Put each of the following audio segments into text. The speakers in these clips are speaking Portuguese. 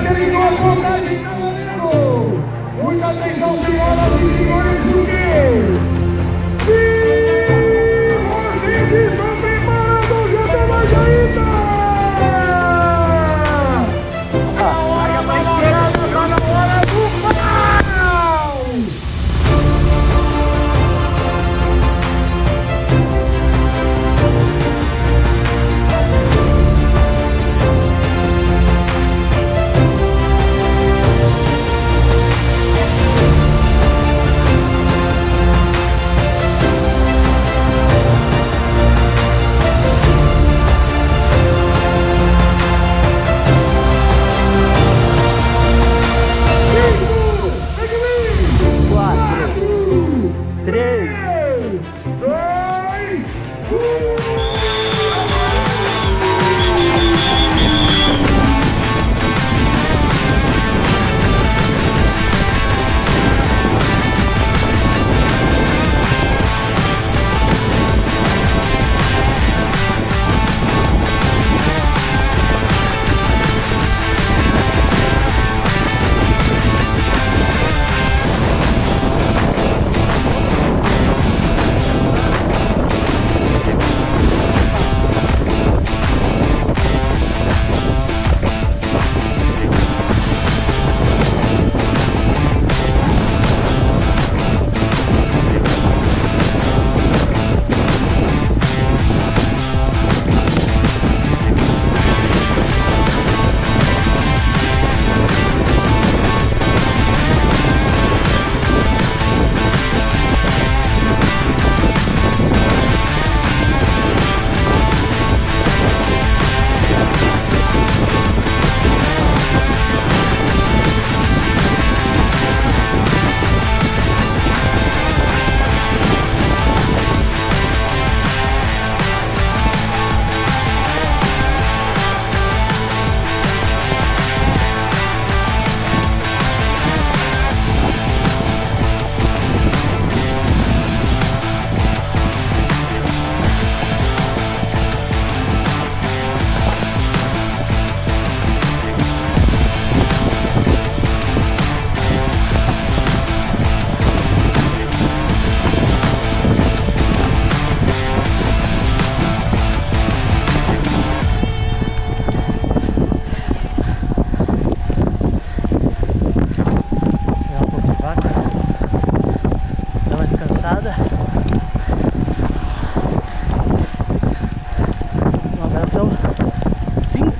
terminou a contagem, galera! Muita atenção, senhoras e senhores, porque se vocês estão preparados, já tem mais ainda! Tá na hora do pau!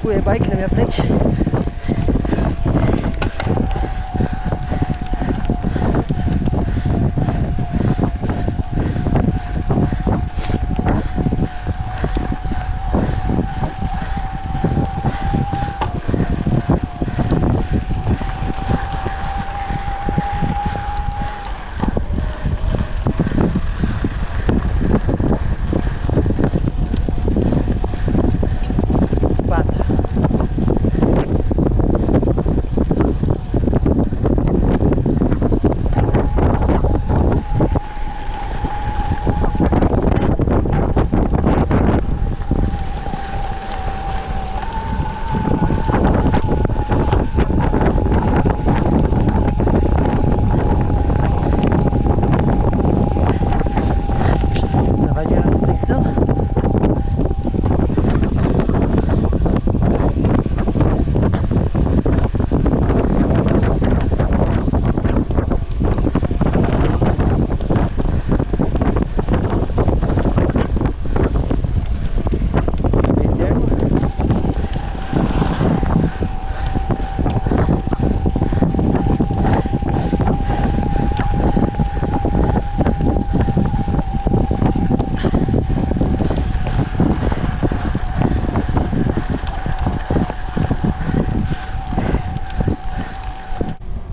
E-bike na minha frente.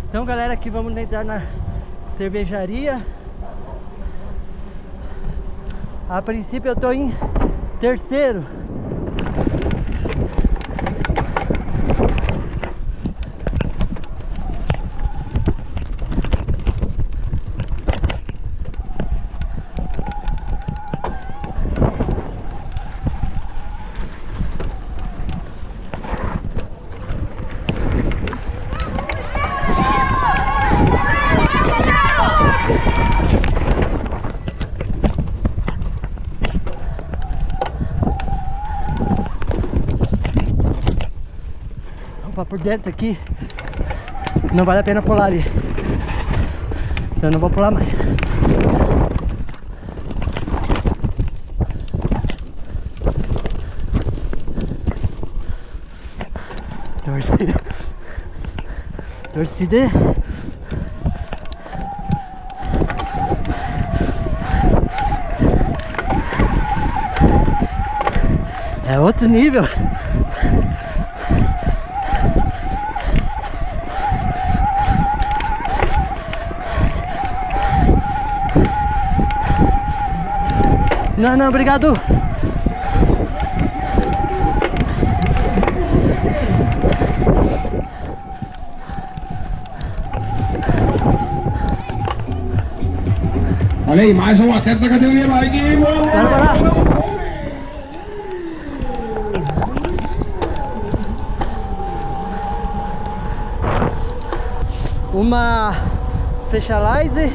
Então, galera, aqui vamos entrar na cervejaria. A princípio eu tô em terceiro. por dentro aqui. Não vale a pena pular ali. Então eu não vou pular mais. Torcida. É outro nível. Não, não, obrigado. Olha aí, mais um atleta da categoria bike. Bora, bora. Uma Specialized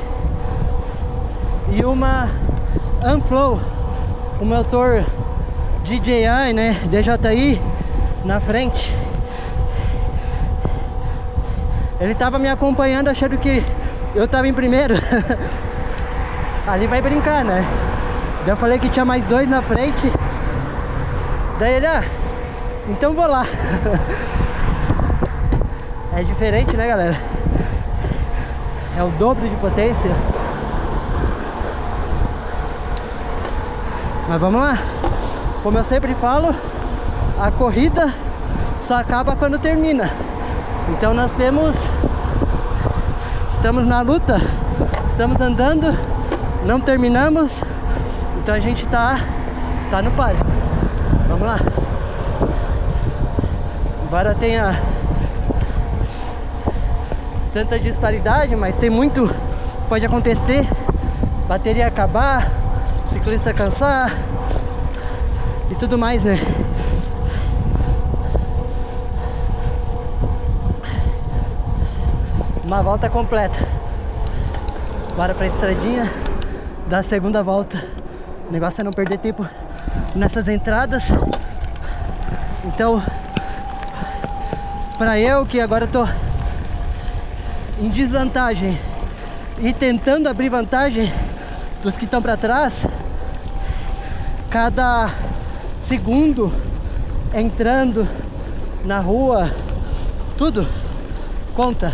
e uma Unflow, o motor DJI, né, DJI na frente. Ele tava me acompanhando achando que eu tava em primeiro. Ali vai brincar, né? Já falei que tinha mais dois na frente. Daí ele, então vou lá. É diferente, né, galera? É o dobro de potência. Mas vamos lá. Como eu sempre falo, a corrida só acaba quando termina. Então nós estamos na luta, estamos andando, não terminamos. Então a gente tá no páreo. Vamos lá. Embora tenha tanta disparidade, mas tem muito, pode acontecer. Bateria acabar, ciclista cansar e tudo mais, né? Uma volta completa. Bora pra estradinha da segunda volta. O negócio é não perder tempo nessas entradas. Então, pra eu que agora tô em desvantagem e tentando abrir vantagem dos que estão para trás, cada segundo entrando na rua, tudo conta,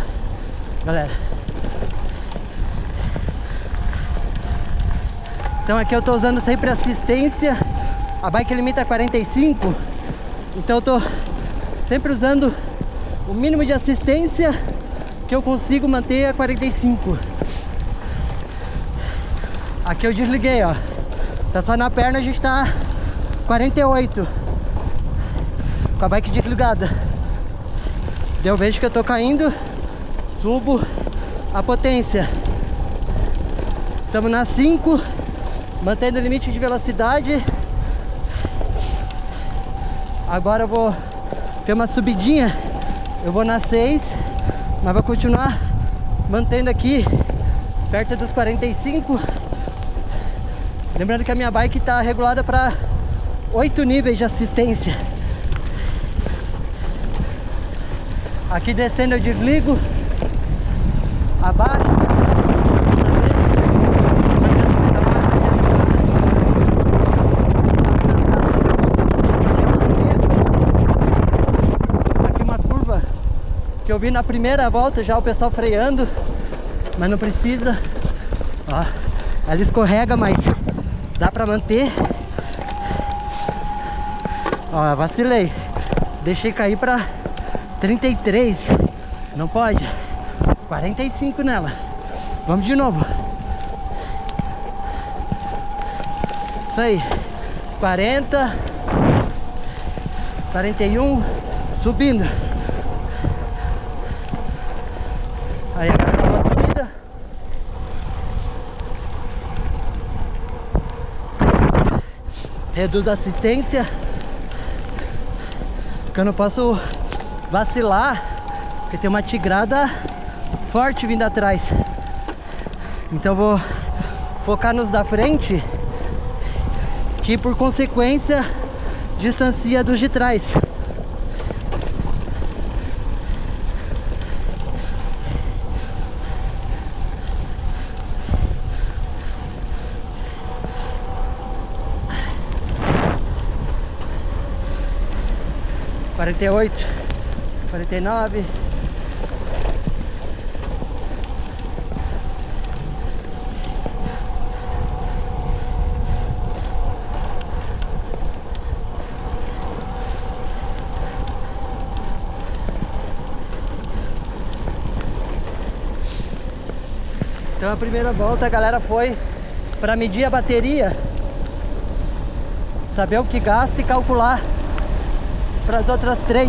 galera. Então aqui eu tô usando sempre assistência. A bike limita a 45, então eu tô sempre usando o mínimo de assistência que eu consigo manter a 45. Aqui eu desliguei, ó. Tá só na perna, a gente tá 48 com a bike desligada. Eu vejo que eu tô caindo, subo a potência. Estamos na 5, mantendo o limite de velocidade. Agora eu vou ter uma subidinha, eu vou na 6, mas vou continuar mantendo aqui perto dos 45. Lembrando que a minha bike está regulada para 8 níveis de assistência. Aqui descendo eu desligo, abaixo. Aqui uma curva que eu vi na primeira volta já o pessoal freando, mas não precisa. Ó, ela escorrega, mas dá pra manter. Ó, vacilei, deixei cair pra 33. Não pode. 45 nela. Vamos de novo. Isso aí. 40, 41, subindo. Aí agora uma subida. Reduz a assistência, porque eu não posso vacilar, porque tem uma tigrada forte vindo atrás. Então eu vou focar nos da frente, que por consequência distancia dos de trás. 48, 49. Então a primeira volta a galera foi para medir a bateria, saber o que gasta e calcular para as outras 3.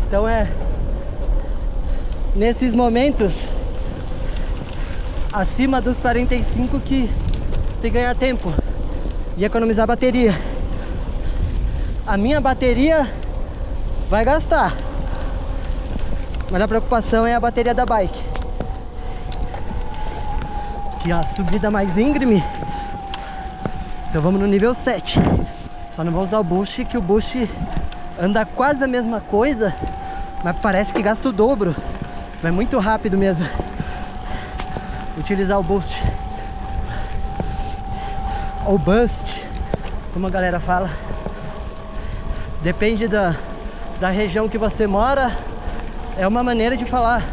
Então é nesses momentos acima dos 45 que tem que ganhar tempo e economizar bateria. A minha bateria vai gastar, mas a preocupação é a bateria da bike. Aqui ó, subida mais íngreme. Então vamos no nível 7. Só não vou usar o boost, que o boost anda quase a mesma coisa, mas parece que gasta o dobro. É muito rápido mesmo utilizar o boost, ou boost, como a galera fala. Depende da região que você mora, é uma maneira de falar.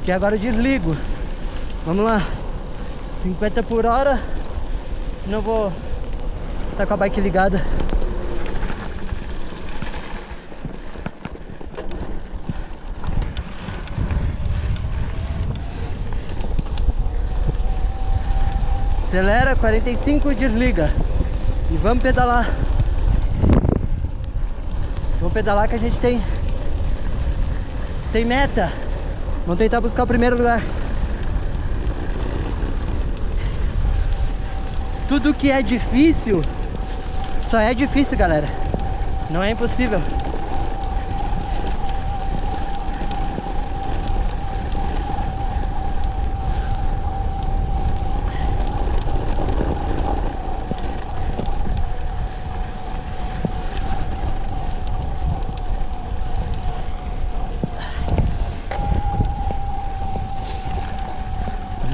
Que agora eu desligo. Vamos lá, 50 por hora. Não vou estar com a bike ligada. Acelera, 45, desliga. E vamos pedalar. Vamos pedalar que a gente tem meta. Vamos tentar buscar o primeiro lugar. Tudo que é difícil só é difícil, galera. Não é impossível.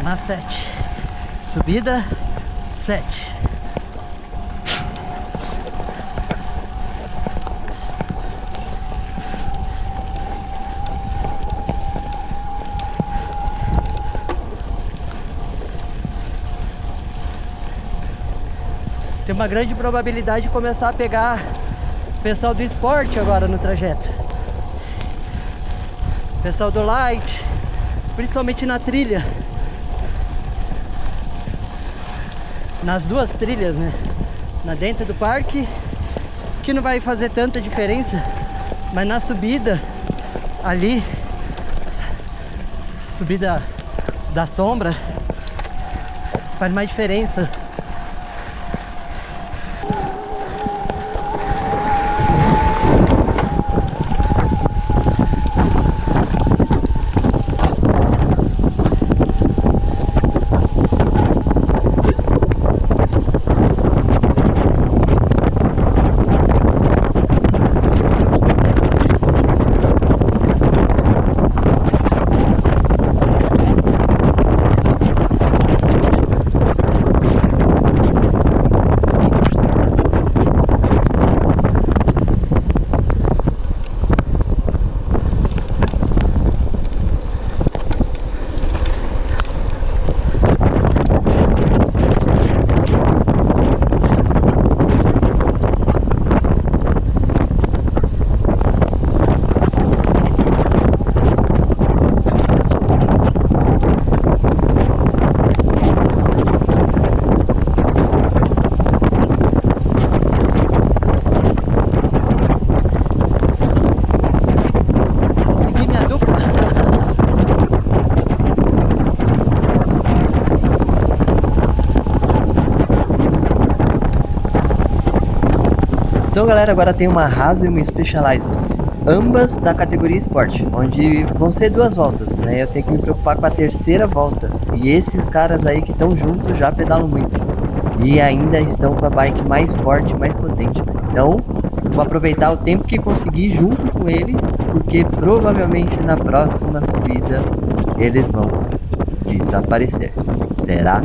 Na 7. Subida 7. Tem uma grande probabilidade de começar a pegar o pessoal do esporte agora no trajeto. Pessoal do light, principalmente na trilha. Nas duas trilhas, né? Na dentro do parque, que não vai fazer tanta diferença, mas na subida ali, subida da sombra, faz mais diferença. Então galera, agora tem uma Haas e uma Specialized, ambas da categoria Sport, onde vão ser 2 voltas, né? Eu tenho que me preocupar com a terceira volta, e esses caras aí que estão juntos já pedalam muito, e ainda estão com a bike mais forte, mais potente, né? Então vou aproveitar o tempo que conseguir junto com eles, porque provavelmente na próxima subida eles vão desaparecer. Será?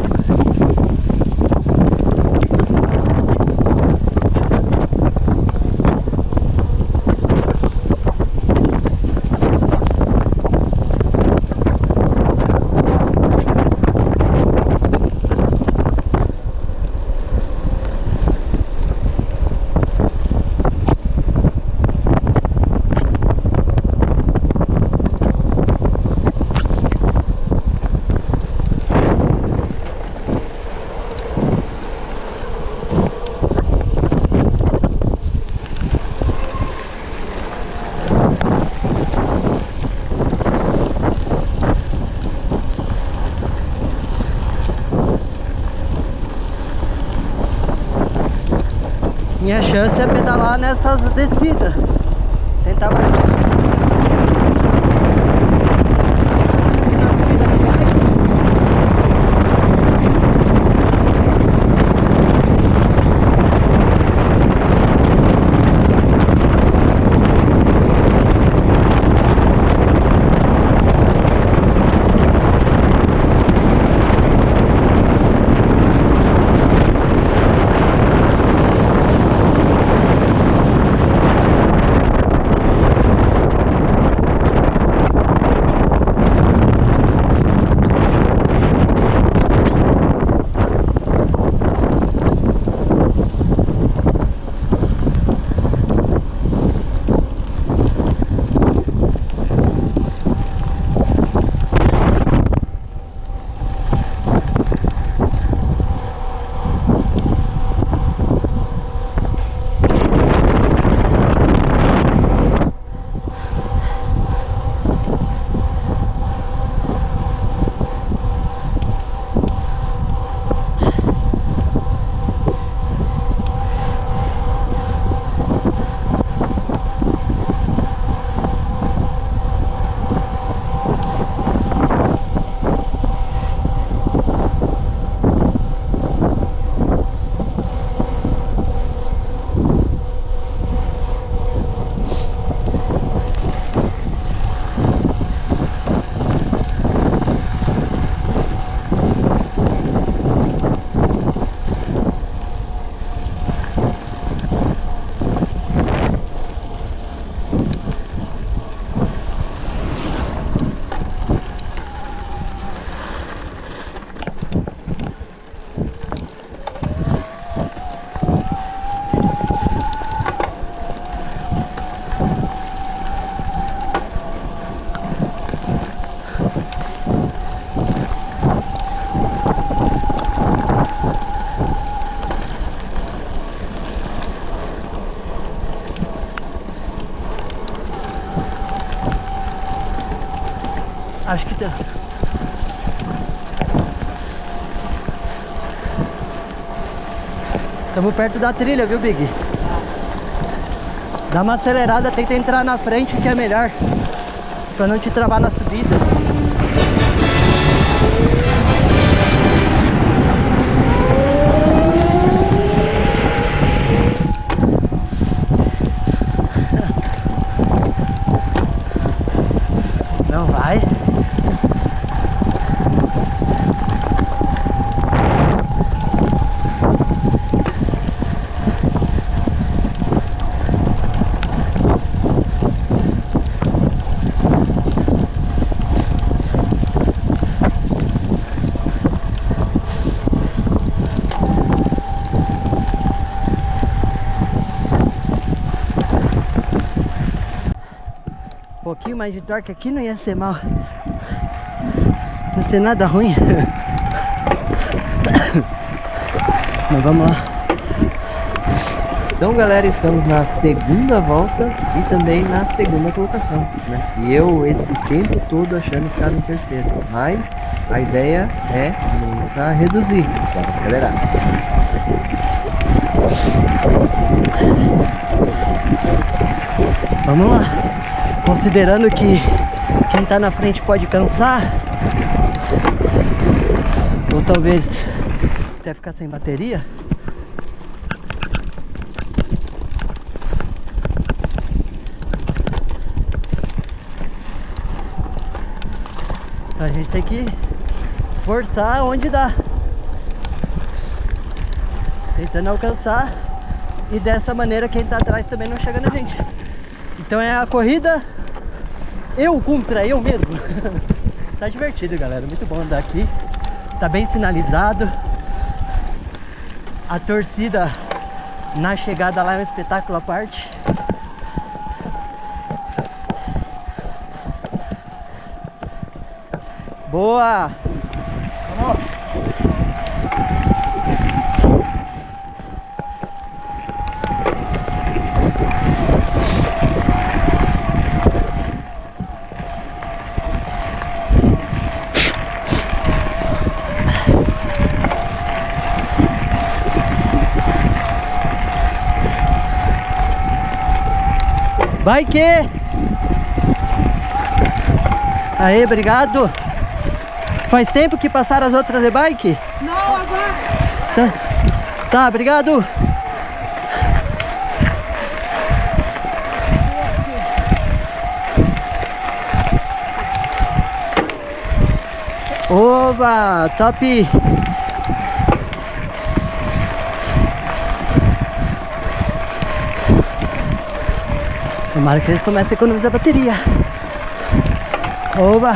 Minha chance é pedalar nessas descidas. Tentar mais. Aqui na subida não vai. Acho que tá. Estamos perto da trilha, viu, Big? Dá uma acelerada, tenta entrar na frente que é melhor, pra não te travar na subida. Não vai. Um pouquinho mais de torque aqui não ia ser mal. Não ia ser nada ruim. Mas vamos lá. Então, galera, estamos na segunda volta e também na segunda colocação, né? E eu esse tempo todo achando que estava em terceiro, mas a ideia é nunca reduzir, para acelerar. Vamos lá. Considerando que quem tá na frente pode cansar, ou talvez até ficar sem bateria. A gente tem que forçar onde dá, tentando alcançar, e dessa maneira quem tá atrás também não chega na gente. Então é a corrida eu contra eu mesmo. Tá divertido, galera, muito bom andar aqui, tá bem sinalizado. A torcida na chegada lá é um espetáculo à parte. Boa! Vamos! Bike! Aê, obrigado! Faz tempo que passaram as outras e-bike? Não, agora! Tá, obrigado! Oba, top! Tomara que eles comecem a economizar a bateria. Oba!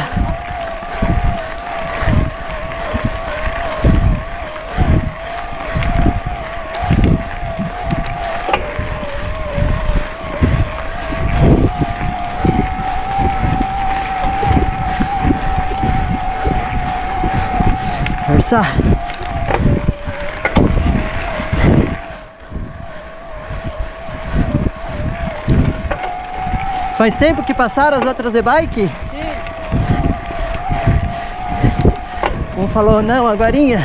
Força! Faz tempo que passaram as outras e-bike? Sim. Um falou não, agorinha.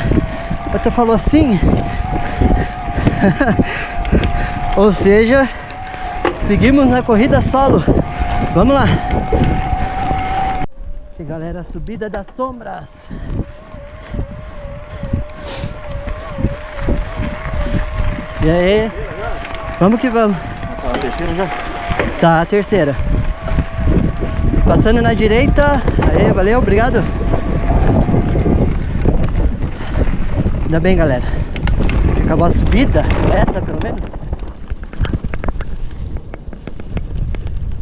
Outro falou sim. Ou seja, seguimos na corrida solo. Vamos lá. E galera, subida das sombras. E aí? Vamos que vamos. Tá na terceira já? Tá, a terceira. Passando na direita. Aê, valeu, obrigado. Ainda bem, galera. Acabou a subida, essa pelo menos.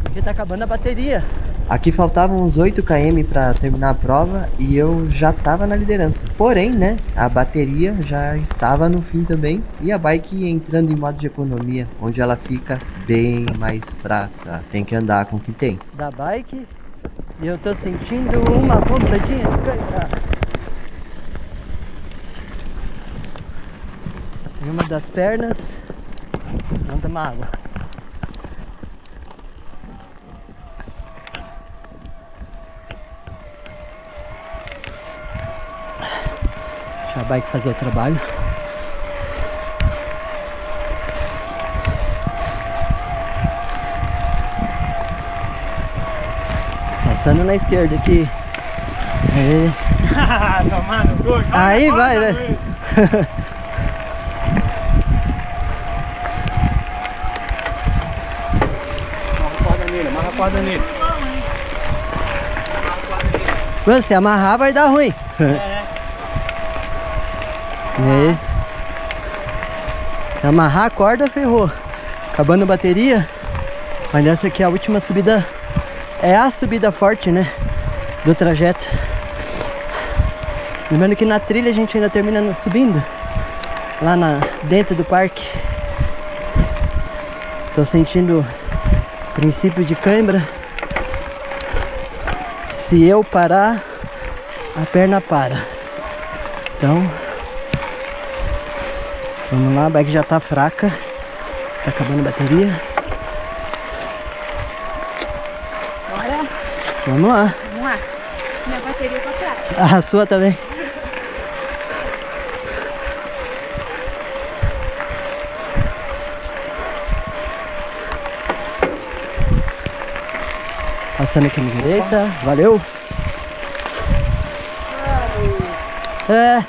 Porque tá acabando a bateria. Aqui faltavam uns 8 km para terminar a prova e eu já tava na liderança. Porém, né, a bateria já estava no fim também e a bike entrando em modo de economia, onde ela fica bem mais fraca. Tem que andar com o que tem. Da bike. E eu tô sentindo uma pontadinha de cantar. Em uma das pernas. Vamos tomar água. Deixa a bike fazer o trabalho. Passando na esquerda aqui. Aí, Tomar no cu. aí vai, né? Amarra a corda nele. Mano, se amarrar vai dar ruim. E aí? Se amarrar a corda, ferrou. Acabando a bateria. Mas essa aqui é a última subida. É a subida forte, né? Do trajeto. Lembrando que na trilha a gente ainda termina subindo. Lá dentro do parque. Tô sentindo princípio de cãibra. Se eu parar, a perna para. Então, vamos lá, a bike já tá fraca. Tá acabando a bateria. Bora. Vamos lá. Vamos lá. Minha bateria tá fraca. A sua também. Passando aqui na direita, valeu. É.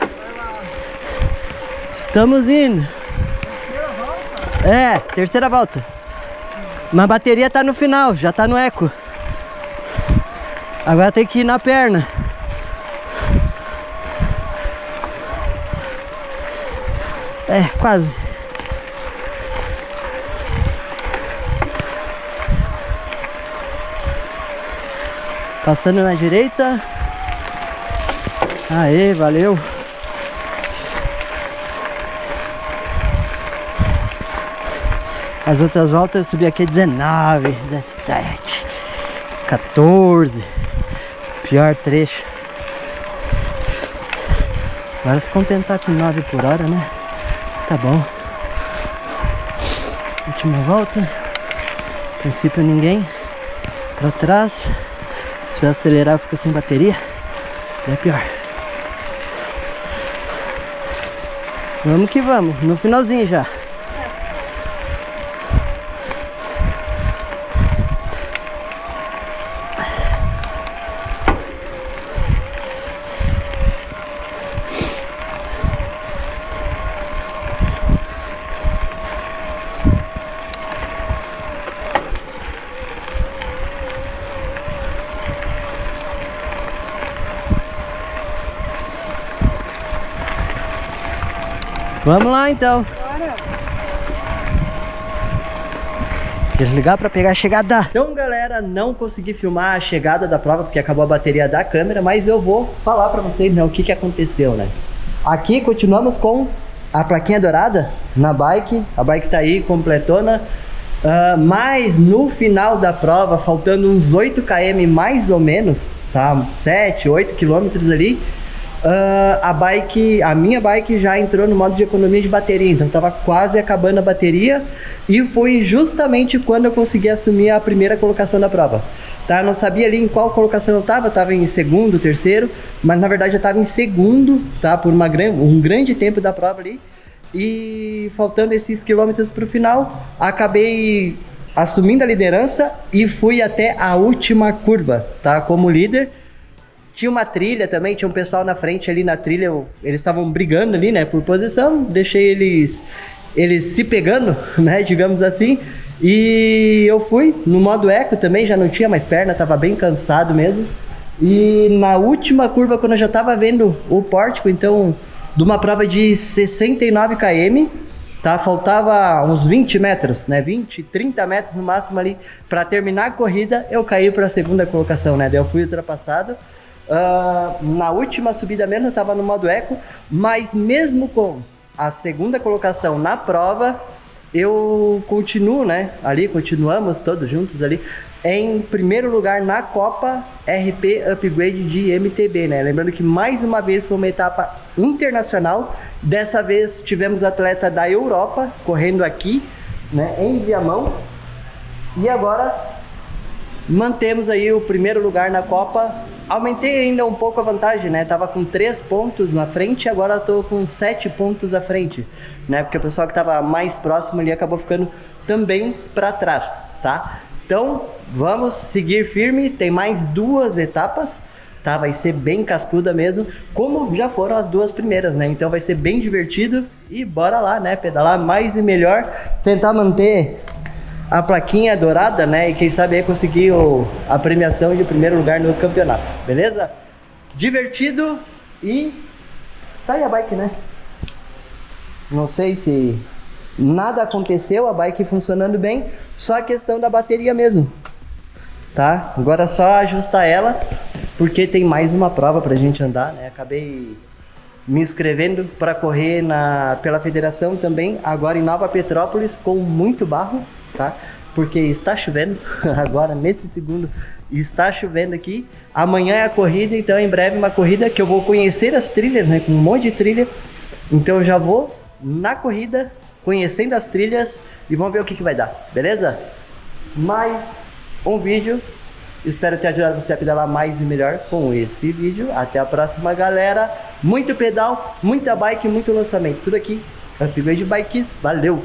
Estamos indo. É, terceira volta. Mas a bateria tá no final, já tá no eco. Agora tem que ir na perna. É, quase. Passando na direita. Aê, valeu. As outras voltas eu subi aqui 19, 17, 14. Pior trecho. Agora se contentar com 9 por hora, né? Tá bom. Última volta. A princípio ninguém pra trás. Se eu acelerar eu fico sem bateria. É pior. Vamos que vamos. No finalzinho já. Vamos lá então. Bora. Desligar para pegar a chegada. Então galera, não consegui filmar a chegada da prova porque acabou a bateria da câmera, mas eu vou falar para vocês, né, o que aconteceu, né? Aqui continuamos com a plaquinha dourada na bike. A bike tá aí completona. Mas no final da prova, faltando uns 8 km mais ou menos, tá? 7, 8 km ali. A minha bike já entrou no modo de economia de bateria, então tava quase acabando a bateria e foi justamente quando eu consegui assumir a primeira colocação da prova, tá? Eu não sabia ali em qual colocação eu tava em segundo, terceiro, mas na verdade eu tava em segundo, tá? Por um grande tempo da prova ali, e faltando esses quilômetros pro final, acabei assumindo a liderança e fui até a última curva, tá? Como líder. Tinha uma trilha também, tinha um pessoal na frente ali na trilha, eles estavam brigando ali, né, por posição, deixei eles se pegando, né, digamos assim, e eu fui no modo eco também, já não tinha mais perna, tava bem cansado mesmo, e na última curva, quando eu já tava vendo o pórtico, então, de uma prova de 69 km, tá, faltava uns 20 metros, né, 20, 30 metros no máximo ali, para terminar a corrida, eu caí para a segunda colocação, né, daí eu fui ultrapassado. Na última subida mesmo eu estava no modo eco, mas mesmo com a segunda colocação na prova, eu continuo, né, ali, continuamos todos juntos ali, em primeiro lugar na Copa RP Upgrade de MTB, né, lembrando que mais uma vez foi uma etapa internacional, dessa vez tivemos atleta da Europa correndo aqui, né, em Viamão, e agora mantemos aí o primeiro lugar na Copa. Aumentei ainda um pouco a vantagem, né? Tava com 3 pontos na frente, agora tô com 7 pontos à frente, né? Porque o pessoal que tava mais próximo ali acabou ficando também para trás, tá? Então, vamos seguir firme, tem mais 2 etapas, tá? Vai ser bem cascuda mesmo, como já foram as 2 primeiras, né? Então vai ser bem divertido e bora lá, né? Pedalar mais e melhor, tentar manter a plaquinha dourada, né, e quem sabe aí conseguir a premiação de primeiro lugar no campeonato, beleza? Divertido e tá aí a bike, né? Não sei se nada aconteceu, a bike funcionando bem, só a questão da bateria mesmo, tá? Agora é só ajustar ela, porque tem mais uma prova pra gente andar, né? Acabei me inscrevendo para correr pela federação também, agora em Nova Petrópolis, com muito barro, tá? Porque está chovendo, agora nesse segundo está chovendo aqui. Amanhã é a corrida, então em breve uma corrida que eu vou conhecer as trilhas, né? Com um monte de trilha. Então eu já vou na corrida, conhecendo as trilhas e vamos ver o que vai dar, beleza? Mais um vídeo. Espero ter ajudado você a pedalar mais e melhor com esse vídeo. Até a próxima, galera. Muito pedal, muita bike, muito lançamento. Tudo aqui, Upgrade Bikes. Valeu!